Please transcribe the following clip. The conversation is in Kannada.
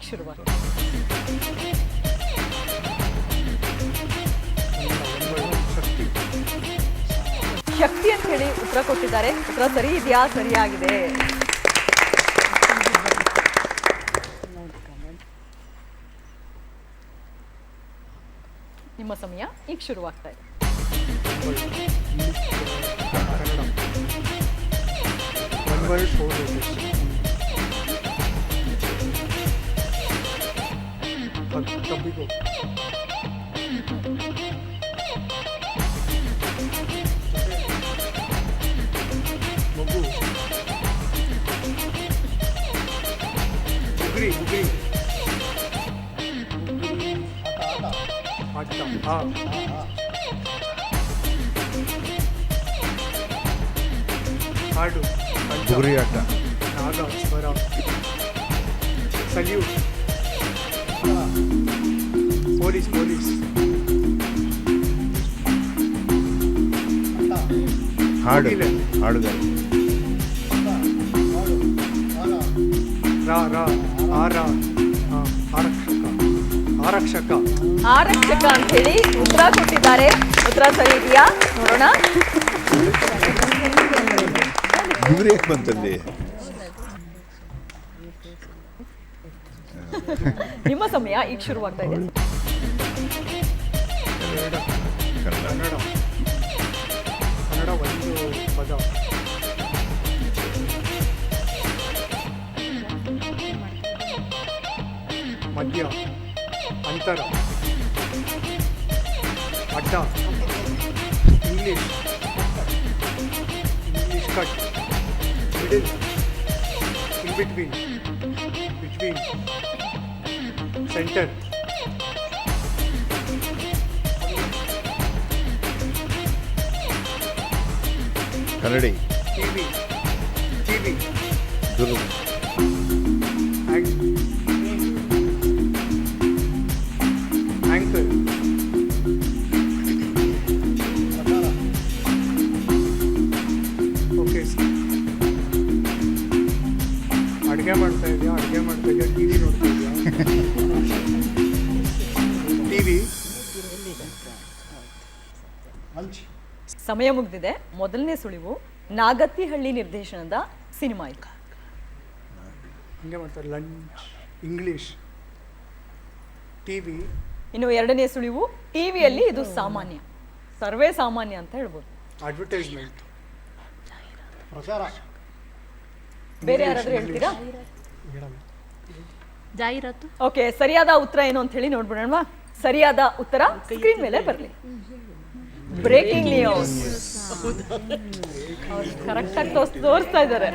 ಈಗ ಶುರುವಾಗುತ್ತೆ. ಶಕ್ತಿ ಅಂತ ಹೇಳಿ ಉತ್ತರ ಕೊಟ್ಟಿದ್ದಾರೆ. ಉತ್ತರ ಸರಿ ಇದೆಯಾ? ಸರಿಯಾಗಿದೆ. ನಿಮ್ಮ ಸಮಯ ಈಗ ಶುರುವಾಗ್ತಾ ಇದೆ. ಹಾಡು, ಬುಗುರಿ ಆಟ, ನಾದ, ಸ್ವರ, ಸಲ್ಯೂಟ್, ಪೊಲೀಸ್, ಹಾಡು, ಹಾಡುಗಾರ, ಆರಕ್ಷಕ ಅಂತ ಹೇಳಿ ಉತ್ತರ ಕೊಟ್ಟಿದ್ದಾರೆ. ಉತ್ತರ ಸರಿ ಇದೆಯಾ ನೋಡೋಣ. ಬುಗುರಿ ಯಾಕೆ ಬಂತಲ್ಲಿ? ನಿಮ್ಮ ಸಮಯ ಈಗ ಶುರುವಾಗ್ತಾ ಇದೆ. ಕನ್ನಡ ಒಂದು ಪದ. ಮಧ್ಯ, ಅಂತರ, ಅಡ್ಡ, English cut, middle, in between, centre, ಕನ್ನಡಿ, ಟಿವಿ, ದುರ್ಗ, ಆಂಕರ್, ಓಕೆ. ಅಡುಗೆ ಮಾಡ್ತಾ ಇದೆಯಾ ಟಿವಿ ನೋಡ್ತಾ ಇದೆಯಾ? ಟಿವಿ. ಸಮಯ ಮುಗಿದಿದೆ. ಮೊದಲನೇ ಸುಳಿವು ನಾಗತಿಹಳ್ಳಿ ನಿರ್ದೇಶನದ ಸಿನಿಮಾ ಇದು. ಹಿಂಗೆ ಮಾಡ್ತಾರೆ. Lunch, English, TV. ಇನ್ನು ಎರಡನೇ ಸುಳಿವು ಟಿವಿಯಲ್ಲಿ ಇದು ಸಾಮಾನ್ಯ, ಸರ್ವೇ ಸಾಮಾನ್ಯ ಅಂತ ಹೇಳ್ಬೋದು. ಅಡ್ವರ್ಟೈಸ್ಮೆಂಟ್, ಪ್ರಚಾರ. ಬೇರೆ ಯಾರಾದ್ರೂ ಹೇಳ್ತೀರಾ? ಜಾಹೀರಾತು. ಓಕೆ, ಸರಿಯಾದ ಉತ್ತರ ಏನು ಅಂತ ಹೇಳಿ ನೋಡ್ಬಿಡೋಣ. ಸರಿಯಾದ ಉತ್ತರ ಸ್ಕ್ರೀನ್ ಮೇಲೆ ಬರಲಿ. Breaking news. ಕರೆಕ್ಟ್ ಆಗಿ ತೋರಿಸ್ತಾ ಇದ್ದಾರೆ.